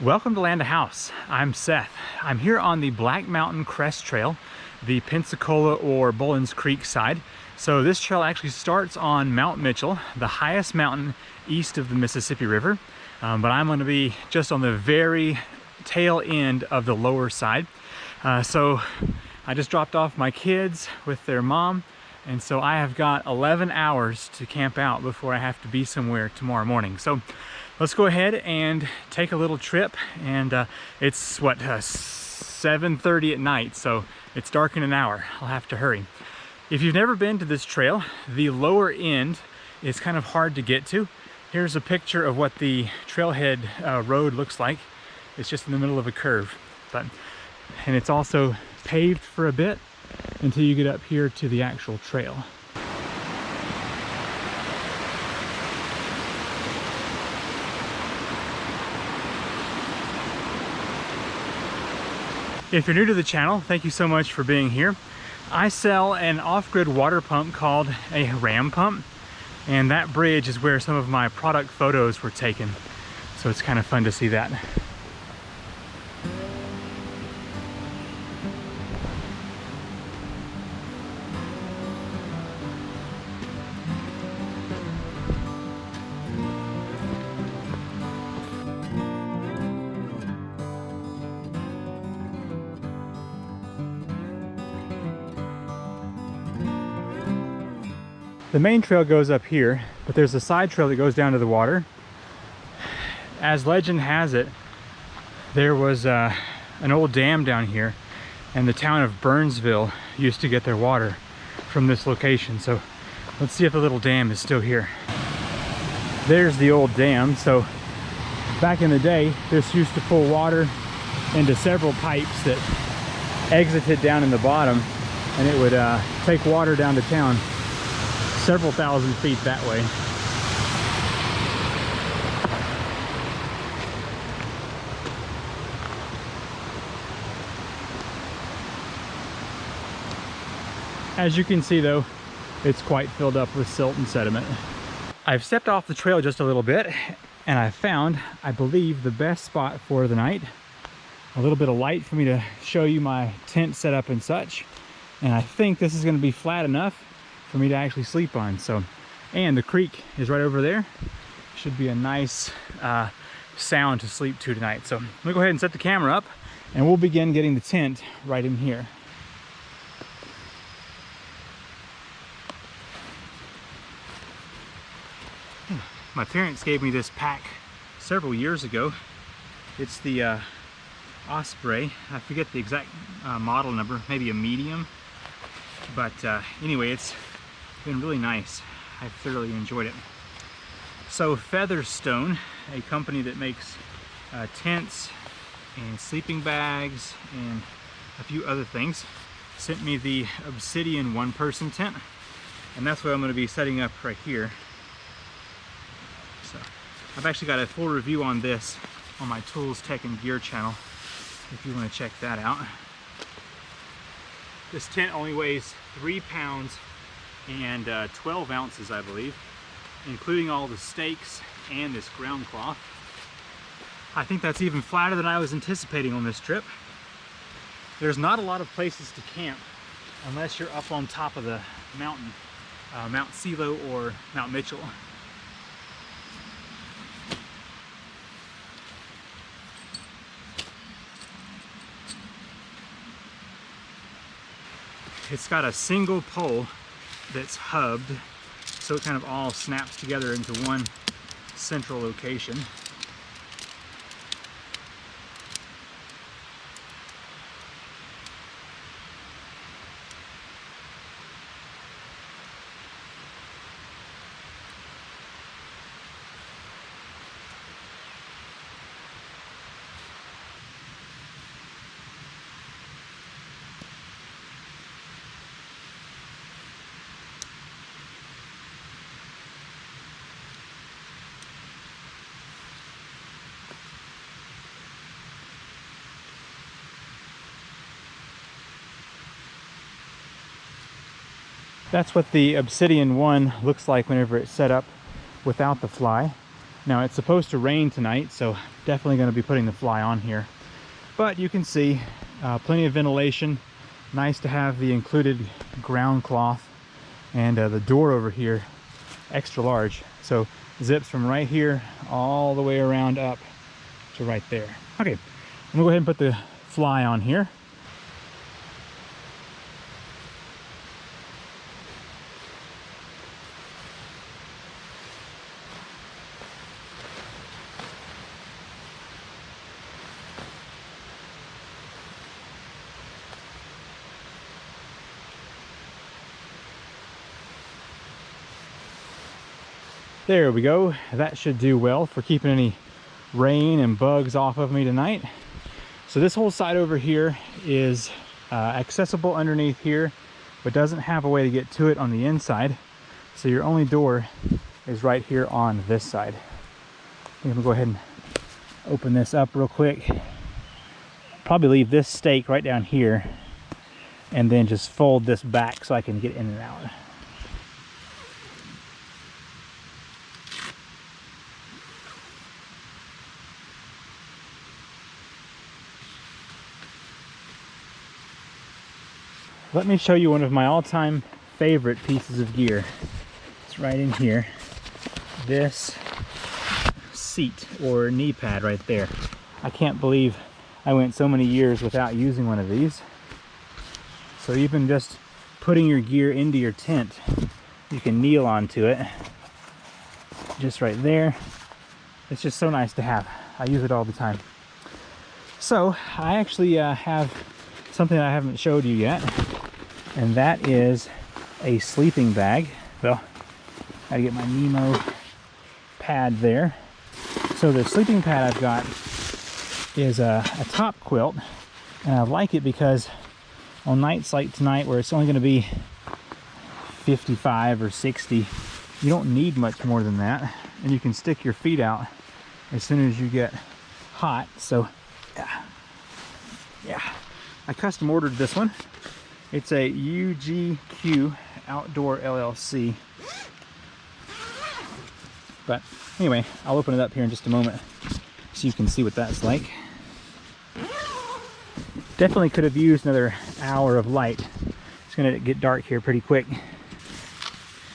Welcome to Land of House. I'm Seth. I'm here on the Black Mountain Crest Trail, the Pensacola or Bowlens Creek side. So this trail actually starts on Mount Mitchell, the highest mountain east of the Mississippi River. But I'm going to be just on the very tail end of the lower side. So I just dropped off my kids with their mom, and so I have got 11 hours to camp out before I have to be somewhere tomorrow morning. So let's go ahead and take a little trip. And it's what, 7:30 at night, so it's dark in an hour. I'll have to hurry. If you've never been to this trail, the lower end is kind of hard to get to. Here's a picture of what the Trailhead road looks like. It's just in the middle of a curve, and it's also paved for a bit until you get up here to the actual trail. If you're new to the channel, thank you so much for being here. I sell an off-grid water pump called a ram pump, and that bridge is where some of my product photos were taken. So it's kind of fun to see that. The main trail goes up here, but there's a side trail that goes down to the water. As legend has it, there was an old dam down here, and the town of Burnsville used to get their water from this location. So let's see if the little dam is still here. There's the old dam. So back in the day, this used to pull water into several pipes that exited down in the bottom, and it would take water down to town several thousand feet that way. As you can see though, it's quite filled up with silt and sediment. I've stepped off the trail just a little bit, and I found, I believe, the best spot for the night. A little bit of light for me to show you my tent setup and such. And I think this is going to be flat enough for me to actually sleep on. So, and the creek is right over there. Should be a nice sound to sleep to tonight. So let me go ahead and set the camera up, and we'll begin getting the tent right in here. My parents gave me this pack several years ago. It's the Osprey. I forget the exact model number, maybe a medium. But anyway, it's been really nice. I've thoroughly enjoyed it. So Featherstone, a company that makes tents and sleeping bags and a few other things, sent me the Obsidian one-person tent, and that's what I'm going to be setting up right here. So I've actually got a full review on this on my Tools, Tech, and Gear channel if you want to check that out. This tent only weighs 3 pounds and 12 ounces, I believe, including all the stakes and this ground cloth. I think that's even flatter than I was anticipating on this trip. There's not a lot of places to camp unless you're up on top of the mountain, Mount Silo or Mount Mitchell. It's got a single pole that's hubbed, so it kind of all snaps together into one central location. That's what the Obsidian one looks like whenever it's set up without the fly. Now it's supposed to rain tonight, so definitely going to be putting the fly on here. But you can see plenty of ventilation. Nice to have the included ground cloth, and the door over here extra large, so zips from right here all the way around up to right there. Okay, I'm gonna go ahead and put the fly on here. There we go. That should do well for keeping any rain and bugs off of me tonight. So this whole side over here is accessible underneath here, but doesn't have a way to get to it on the inside. So your only door is right here on this side. I'm gonna go ahead and open this up real quick. Probably leave this stake right down here and then just fold this back so I can get in and out. Let me show you one of my all-time favorite pieces of gear. It's right in here. This seat or knee pad right there. I can't believe I went so many years without using one of these. So even just putting your gear into your tent, you can kneel onto it. Just right there. It's just so nice to have. I use it all the time. So I actually have something I haven't showed you yet, and that is a sleeping bag. Well, I gotta get my Nemo pad there. So the sleeping pad I've got is a top quilt, and I like it because on nights like tonight where it's only going to be 55 or 60, you don't need much more than that, and you can stick your feet out as soon as you get hot. So yeah, I custom ordered this one. It's a UGQ Outdoor LLC. But anyway, I'll open it up here in just a moment so you can see what that's like. Definitely could have used another hour of light. It's gonna get dark here pretty quick.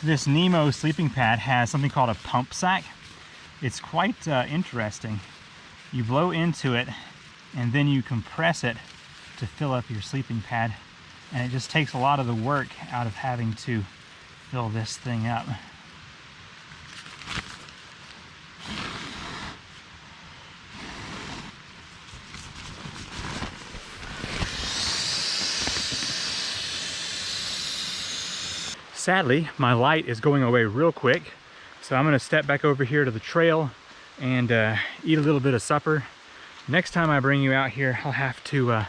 This Nemo sleeping pad has something called a pump sack. It's quite interesting. You blow into it and then you compress it to fill up your sleeping pad, and it just takes a lot of the work out of having to fill this thing up. Sadly, my light is going away real quick, so I'm gonna step back over here to the trail and eat a little bit of supper. Next time I bring you out here, I'll have to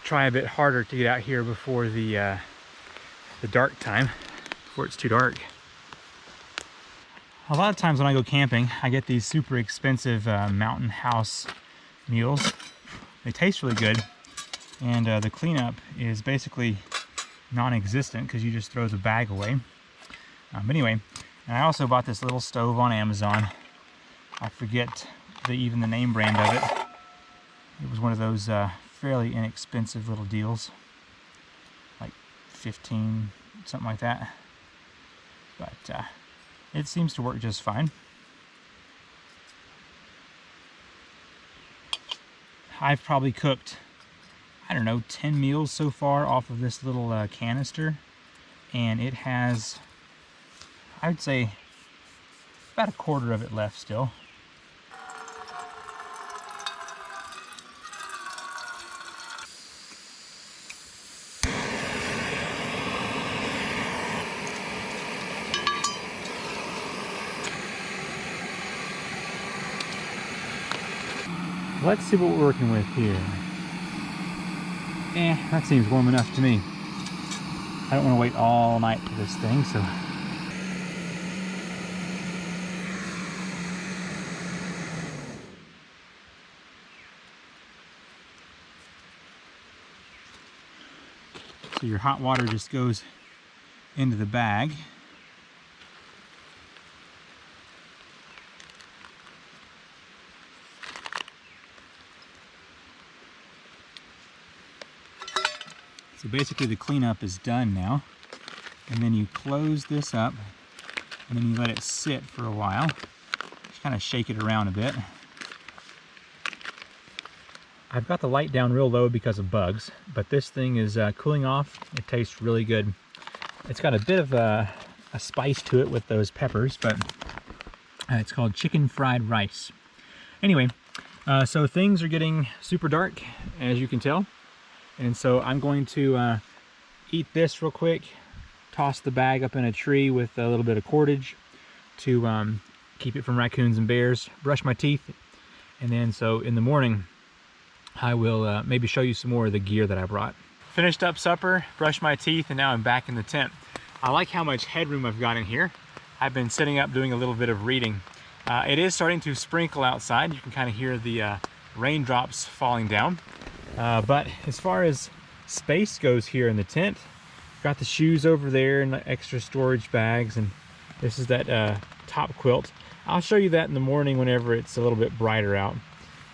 try a bit harder to get out here before the dark time, before it's too dark. A lot of times when I go camping, I get these super expensive mountain house meals. They taste really good, and the cleanup is basically non-existent because you just throw the bag away. But anyway, and I also bought this little stove on Amazon. I forget even the name brand of it. It was one of those fairly inexpensive little deals, like 15, something like that. But it seems to work just fine. I've probably cooked, I don't know, 10 meals so far off of this little canister, and it has, I would say, about a quarter of it left still. Let's see what we're working with here. That seems warm enough to me. I don't want to wait all night for this thing, so. So your hot water just goes into the bag. So basically the cleanup is done now. And then you close this up and then you let it sit for a while. Just kind of shake it around a bit. I've got the light down real low because of bugs, but this thing is cooling off. It tastes really good. It's got a bit of a spice to it with those peppers, but it's called chicken fried rice. Anyway, so things are getting super dark, as you can tell. And so I'm going to eat this real quick, toss the bag up in a tree with a little bit of cordage to keep it from raccoons and bears, brush my teeth, and then so in the morning I will maybe show you some more of the gear that I brought. Finished up supper, brushed my teeth, and now I'm back in the tent. I like how much headroom I've got in here. I've been sitting up doing a little bit of reading. It is starting to sprinkle outside. You can kind of hear the raindrops falling down. But as far as space goes here in the tent, got the shoes over there and the extra storage bags, and this is that top quilt. I'll show you that in the morning whenever it's a little bit brighter out.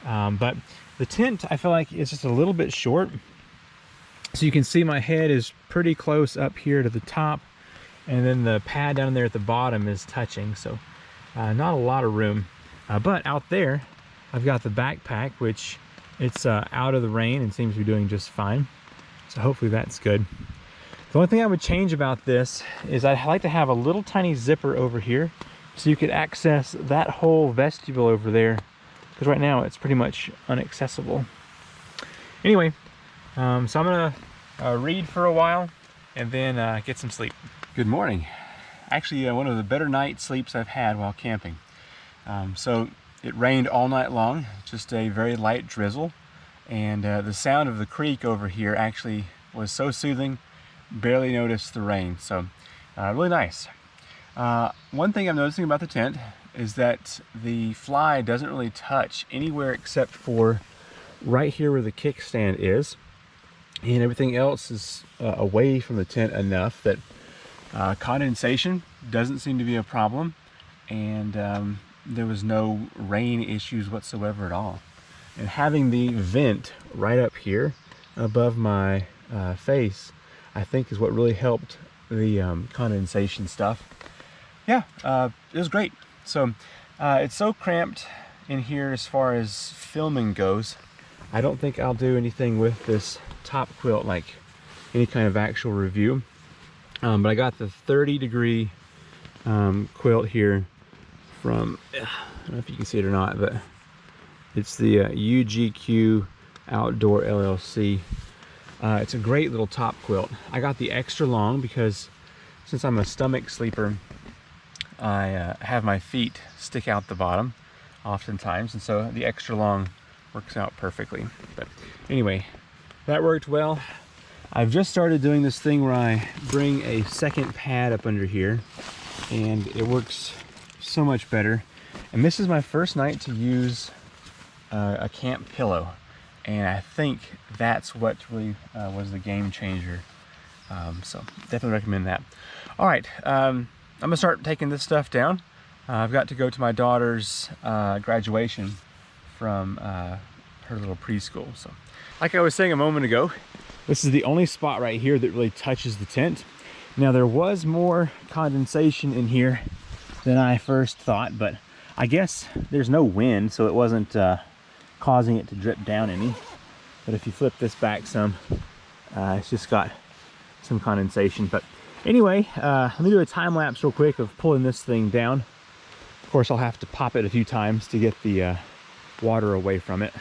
But the tent, I feel like it's just a little bit short. So you can see my head is pretty close up here to the top, and then the pad down there at the bottom is touching. So not a lot of room. But out there, I've got the backpack, which it's out of the rain and seems to be doing just fine. So hopefully that's good. The only thing I would change about this is I'd like to have a little tiny zipper over here so you could access that whole vestibule over there, because right now it's pretty much inaccessible. Anyway, so I'm gonna read for a while and then get some sleep. Good morning. Actually, one of the better night sleeps I've had while camping. So it rained all night long, just a very light drizzle, and the sound of the creek over here actually was so soothing, barely noticed the rain. So really nice. One thing I'm noticing about the tent is that the fly doesn't really touch anywhere except for right here where the kickstand is, and everything else is away from the tent enough that condensation doesn't seem to be a problem, and there was no rain issues whatsoever at all. And having the vent right up here above my face, I think is what really helped the condensation stuff. Yeah, it was great. So it's so cramped in here as far as filming goes. I don't think I'll do anything with this top quilt, like any kind of actual review. But I got the 30-degree quilt here from, I don't know if you can see it or not, but it's the UGQ Outdoor LLC. It's a great little top quilt. I got the extra long because since I'm a stomach sleeper, I have my feet stick out the bottom oftentimes, and so the extra long works out perfectly. But anyway, that worked well. I've just started doing this thing where I bring a second pad up under here, and it works so much better. And this is my first night to use a camp pillow, and I think that's what really was the game changer. So definitely recommend that. All right, I'm gonna start taking this stuff down. I've got to go to my daughter's graduation from her little preschool. So like I was saying a moment ago, this is the only spot right here that really touches the tent. Now there was more condensation in here than I first thought, but I guess there's no wind, so it wasn't causing it to drip down any. But if you flip this back some, it's just got some condensation. But anyway, let me do a time lapse real quick of pulling this thing down. Of course, I'll have to pop it a few times to get the water away from it.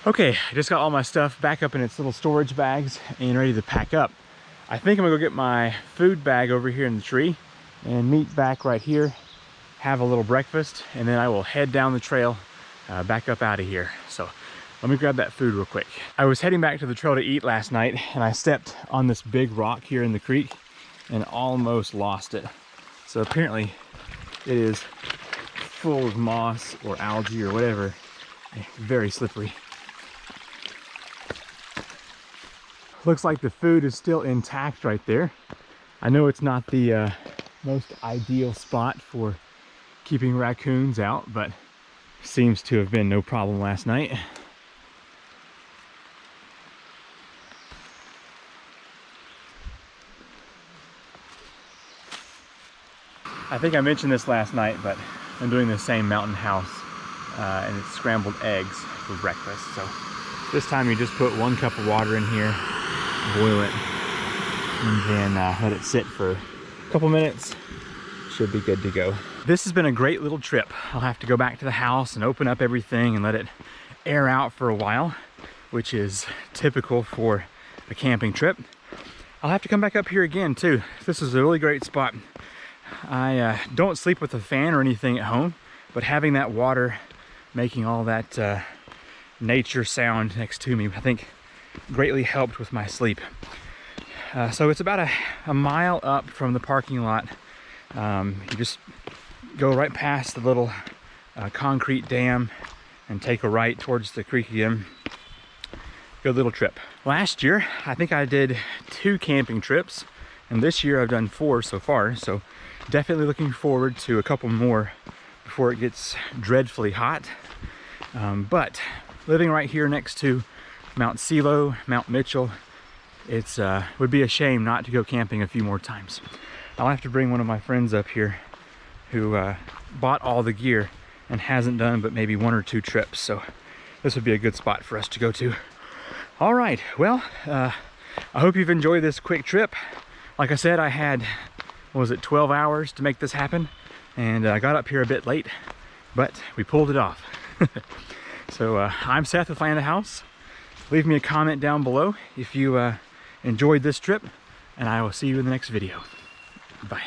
Okay, I just got all my stuff back up in its little storage bags and ready to pack up. I think I'm gonna go get my food bag over here in the tree and meet back right here, have a little breakfast, and then I will head down the trail back up out of here. So let me grab that food real quick. I was heading back to the trail to eat last night, and I stepped on this big rock here in the creek and almost lost it. So apparently it is full of moss or algae or whatever. Very slippery. Looks like the food is still intact right there. I know it's not the most ideal spot for keeping raccoons out, but seems to have been no problem last night. I think I mentioned this last night, but I'm doing the same mountain house and it's scrambled eggs for breakfast. So this time you just put 1 cup of water in here, boil it, and then let it sit for a couple minutes. Should be good to go. This has been a great little trip. I'll have to go back to the house and open up everything and let it air out for a while, which is typical for a camping trip. I'll have to come back up here again too. This is a really great spot. I don't sleep with a fan or anything at home, but having that water making all that nature sound next to me, I think greatly helped with my sleep. So it's about a mile up from the parking lot. You just go right past the little concrete dam and take a right towards the creek again. Good little trip. Last year, I think I did 2 camping trips, and this year I've done 4 so far, so definitely looking forward to a couple more before it gets dreadfully hot. But living right here next to Mount Silo, Mount Mitchell, it's would be a shame not to go camping a few more times. I'll have to bring one of my friends up here who bought all the gear and hasn't done but maybe 1 or 2 trips, so this would be a good spot for us to go to. All right, well, I hope you've enjoyed this quick trip. Like I said, I had, what was it, 12 hours to make this happen, and I got up here a bit late, but we pulled it off. So I'm Seth with Land of House. Leave me a comment down below if you enjoyed this trip, and I will see you in the next video. Bye.